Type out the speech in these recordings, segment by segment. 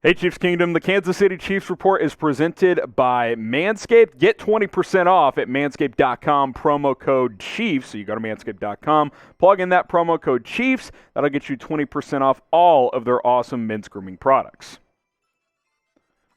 Hey Chiefs Kingdom, the Kansas City Chiefs Report is presented by Manscaped. Get 20% off at manscaped.com, promo code Chiefs. So you go to manscaped.com, plug in that promo code Chiefs. That'll get you 20% off all of their awesome men's grooming products.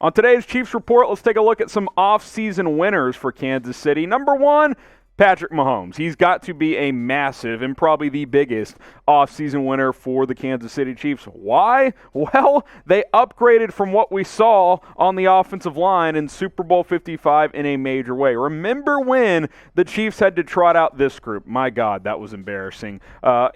On today's Chiefs Report, let's take a look at some off-season winners for Kansas City. Number one, Patrick Mahomes. He's got to be a massive and probably the biggest offseason winner for the Kansas City Chiefs. Why? Well, they upgraded from what we saw on the offensive line in Super Bowl 55 in a major way. Remember when the Chiefs had to trot out this group? My God, that was embarrassing.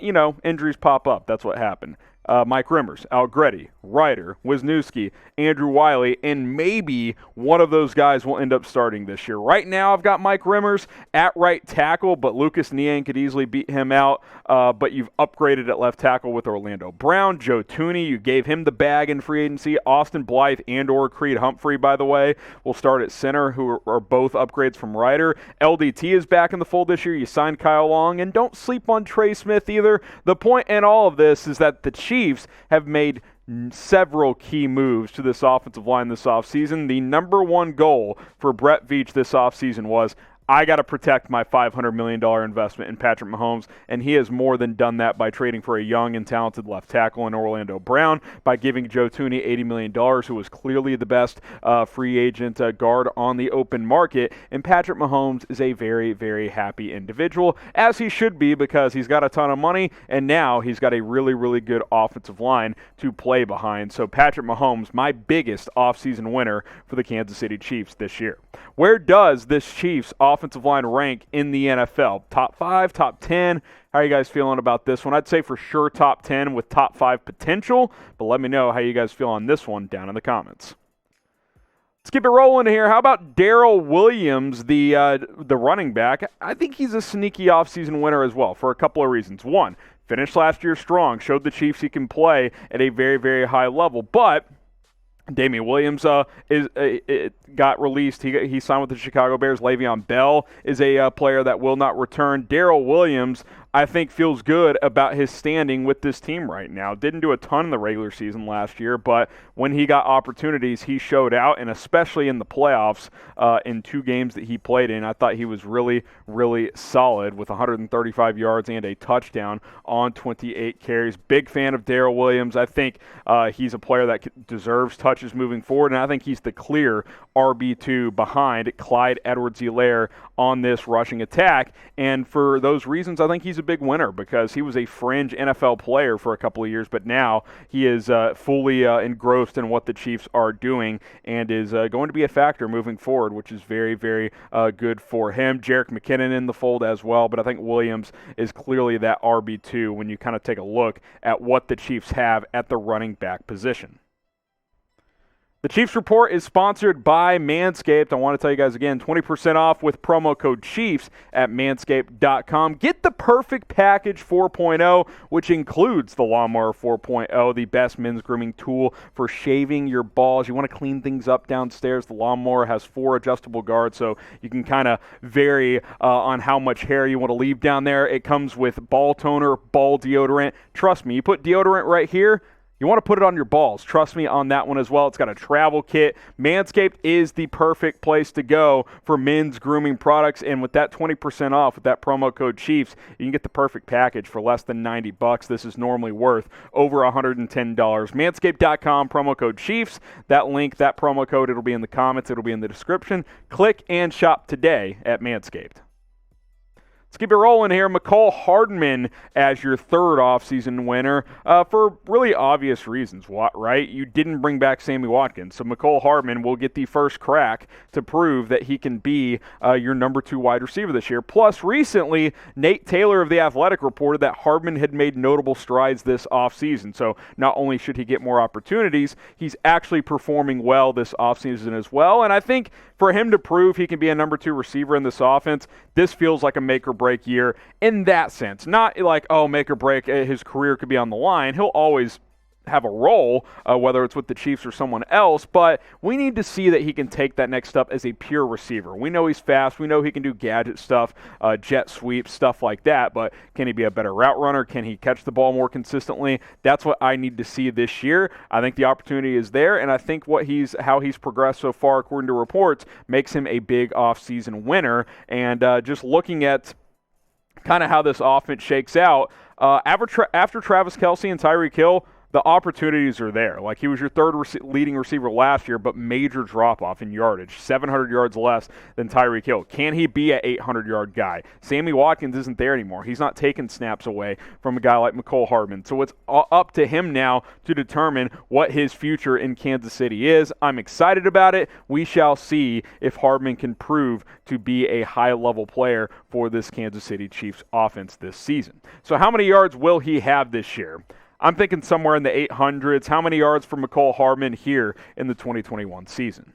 Injuries pop up. That's what happened. Mike Remmers, Algretti, Ryder, Wisniewski, Andrew Wiley, and maybe one of those guys will end up starting this year. Right now, I've got Mike Remmers at right tackle, but Lucas Niang could easily beat him out. But you've upgraded at left tackle with Orlando Brown, Joe Thuney. You gave him the bag in free agency. Austin Blythe and/or Creed Humphrey, by the way, will start at center, who are both upgrades from Ryder. LDT is back in the fold this year. You signed Kyle Long, and don't sleep on Trey Smith either. The point in all of this is that the Chiefs have made several key moves to this offensive line this offseason. The number one goal for Brett Veach this offseason was, I got to protect my $500 million investment in Patrick Mahomes, and he has more than done that by trading for a young and talented left tackle in Orlando Brown, by giving Joe Thuney $80 million, who was clearly the best free agent guard on the open market. And Patrick Mahomes is a very, very happy individual, as he should be, because he's got a ton of money, and now he's got a really, really good offensive line to play behind. So Patrick Mahomes, my biggest offseason winner for the Kansas City Chiefs this year. Where does this Chiefs offensive line rank in the NFL? Top 5, top 10? How are you guys feeling about this one? I'd say for sure top 10 with top 5 potential, but let me know how you guys feel on this one down in the comments. Let's keep it rolling here. How about Darrel Williams, the running back? I think he's a sneaky offseason winner as well for a couple of reasons. One, finished last year strong, showed the Chiefs he can play at a very, very high level, but Damien Williams got released. He signed with the Chicago Bears. Le'Veon Bell is a player that will not return. Darrel Williams, I think, feels good about his standing with this team right now. Didn't do a ton in the regular season last year, but when he got opportunities, he showed out, and especially in the playoffs in 2 games that he played in, I thought he was really, really solid with 135 yards and a touchdown on 28 carries. Big fan of Darrel Williams. I think he's a player that deserves touches moving forward, and I think he's the clear RB2 behind Clyde Edwards-Helaire on this rushing attack. And for those reasons, I think he's a big winner, because he was a fringe NFL player for a couple of years, but now he is fully engrossed in what the Chiefs are doing and is going to be a factor moving forward, which is very, very good for him. Jerick McKinnon in the fold as well, but I think Williams is clearly that RB2 when you kind of take a look at what the Chiefs have at the running back position. The Chiefs Report is sponsored by Manscaped. I want to tell you guys again, 20% off with promo code Chiefs at manscaped.com. Get the perfect package 4.0, which includes the Lawnmower 4.0, the best men's grooming tool for shaving your balls. You want to clean things up downstairs. The Lawnmower has 4 adjustable guards, so you can kind of vary on how much hair you want to leave down there. It comes with ball toner, ball deodorant. Trust me, you put deodorant right here, you want to put it on your balls. Trust me on that one as well. It's got a travel kit. Manscaped is the perfect place to go for men's grooming products. And with that 20% off, with that promo code Chiefs, you can get the perfect package for less than $90. This is normally worth over $110. Manscaped.com, promo code Chiefs. That link, that promo code, it'll be in the comments. It'll be in the description. Click and shop today at Manscaped. Let's keep it rolling here. Mecole Hardman as your third offseason winner for really obvious reasons, right? You didn't bring back Sammy Watkins, so Mecole Hardman will get the first crack to prove that he can be your number 2 wide receiver this year. Plus, recently, Nate Taylor of The Athletic reported that Hardman had made notable strides this offseason. So not only should he get more opportunities, he's actually performing well this offseason as well. And I think for him to prove he can be a number 2 receiver in this offense, this feels like a make or break year in that sense. Not like, oh, make or break, his career could be on the line. He'll always have a role, whether it's with the Chiefs or someone else, but we need to see that he can take that next step as a pure receiver. We know he's fast. We know he can do gadget stuff, jet sweeps, stuff like that, but can he be a better route runner? Can he catch the ball more consistently? That's what I need to see this year. I think the opportunity is there, and I think how he's progressed so far, according to reports, makes him a big offseason winner. And just looking at kind of how this offense shakes out, after Travis Kelce and Tyreek Hill, the opportunities are there. Like, he was your third leading receiver last year, but major drop-off in yardage, 700 yards less than Tyreek Hill. Can he be an 800-yard guy? Sammy Watkins isn't there anymore. He's not taking snaps away from a guy like Mecole Hardman. So it's up to him now to determine what his future in Kansas City is. I'm excited about it. We shall see if Hardman can prove to be a high-level player for this Kansas City Chiefs offense this season. So how many yards will he have this year? I'm thinking somewhere in the 800s. How many yards for Mecole Hardman here in the 2021 season?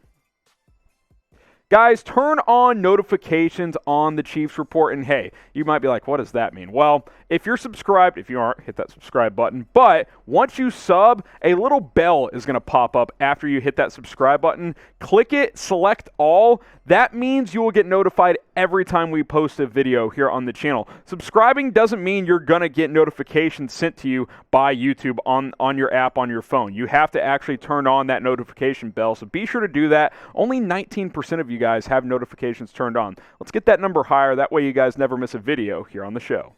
Guys, turn on notifications on the Chiefs Report. And hey, you might be like, what does that mean? Well, if you're subscribed, if you aren't, hit that subscribe button. But once you sub, a little bell is going to pop up after you hit that subscribe button. Click it, select all. That means you will get notified every time we post a video here on the channel. Subscribing doesn't mean you're going to get notifications sent to you by YouTube on your app on your phone. You have to actually turn on that notification bell. So be sure to do that. Only 19% of you guys have notifications turned on. Let's get that number higher. That way you guys never miss a video here on the show.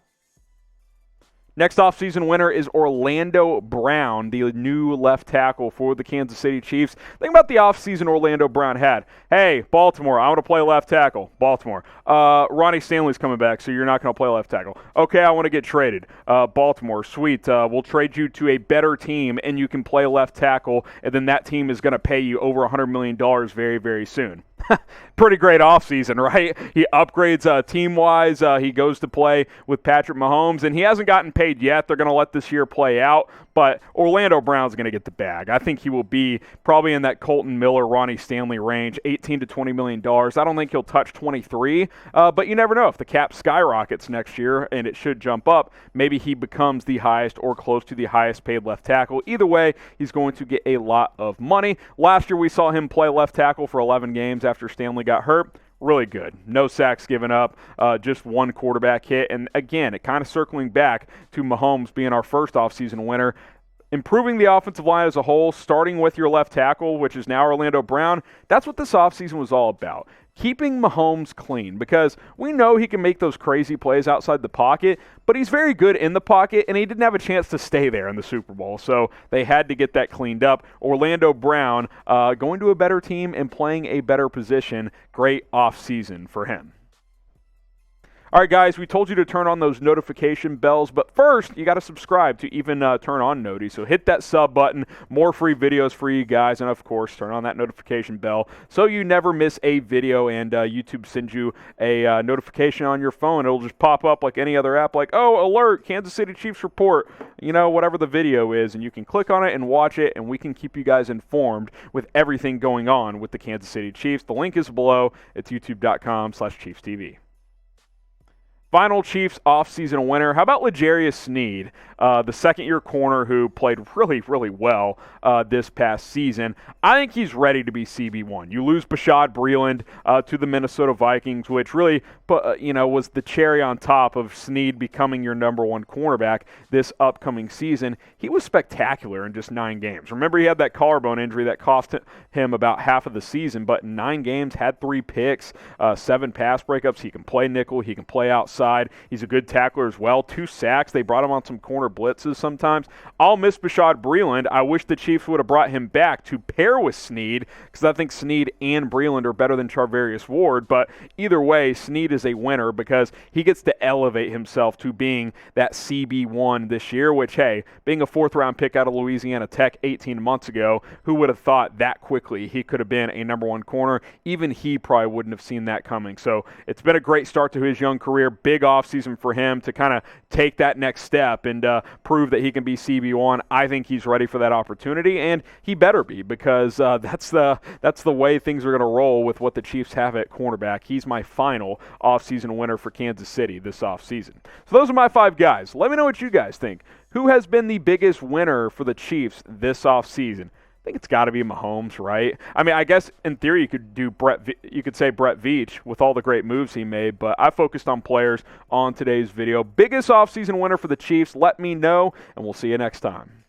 Next offseason winner is Orlando Brown, the new left tackle for the Kansas City Chiefs. Think about the offseason Orlando Brown had. Hey, Baltimore, I want to play left tackle. Baltimore. Ronnie Stanley's coming back, so you're not going to play left tackle. Okay, I want to get traded. Baltimore, sweet. We'll trade you to a better team, and you can play left tackle, and then that team is going to pay you over $100 million very, very soon. Pretty great offseason, right? He upgrades team-wise. He goes to play with Patrick Mahomes, and he hasn't gotten paid yet. They're going to let this year play out, but Orlando Brown's going to get the bag. I think he will be probably in that Colton Miller, Ronnie Stanley range, $18 to $20 million. I don't think he'll touch 23, but you never know. If the cap skyrockets next year, and it should jump up, maybe he becomes the highest or close to the highest paid left tackle. Either way, he's going to get a lot of money. Last year, we saw him play left tackle for 11 games after Stanley got hurt. Really good. No sacks given up, just one quarterback hit. And again, it kind of circling back to Mahomes being our first offseason winner. Improving the offensive line as a whole, starting with your left tackle, which is now Orlando Brown, that's what this offseason was all about. Keeping Mahomes clean, because we know he can make those crazy plays outside the pocket, but he's very good in the pocket, and he didn't have a chance to stay there in the Super Bowl, so they had to get that cleaned up. Orlando Brown going to a better team and playing a better position. Great offseason for him. All right, guys, we told you to turn on those notification bells, but first, you got to subscribe to even turn on Noti. So hit that sub button, more free videos for you guys, and of course, turn on that notification bell so you never miss a video, and YouTube sends you a notification on your phone. It'll just pop up like any other app, like, oh, alert, Kansas City Chiefs report, you know, whatever the video is, and you can click on it and watch it, and we can keep you guys informed with everything going on with the Kansas City Chiefs. The link is below. It's youtube.com/ChiefsTV. Final Chiefs offseason winner. How about L'Jarius Sneed, the second-year corner who played really, really well this past season? I think he's ready to be CB1. You lose Bashaud Breeland to the Minnesota Vikings, which really was the cherry on top of Sneed becoming your number one cornerback this upcoming season. He was spectacular in just 9 games. Remember, he had that collarbone injury that cost him about half of the season, but in 9 games, had 3 picks, 7 pass breakups. He can play nickel. He can play outside. He's a good tackler as well. 2 sacks. They brought him on some corner blitzes sometimes. I'll miss Bashaud Breeland. I wish the Chiefs would have brought him back to pair with Sneed, because I think Sneed and Breeland are better than Charvarius Ward. But either way, Sneed is a winner because he gets to elevate himself to being that CB1 this year, which, hey, being a 4th-round pick out of Louisiana Tech 18 months ago, who would have thought that quickly he could have been a number 1 corner? Even he probably wouldn't have seen that coming. So it's been a great start to his young career. big offseason for him to kind of take that next step and prove that he can be CB1. I think he's ready for that opportunity, and he better be, because that's the way things are going to roll with what the Chiefs have at cornerback. He's my final offseason winner for Kansas City this offseason. So those are my 5 guys. Let me know what you guys think. Who has been the biggest winner for the Chiefs this offseason? I think it's got to be Mahomes, right? I mean, I guess in theory you could say Brett Veach with all the great moves he made, but I focused on players on today's video. Biggest offseason winner for the Chiefs? Let me know, and we'll see you next time.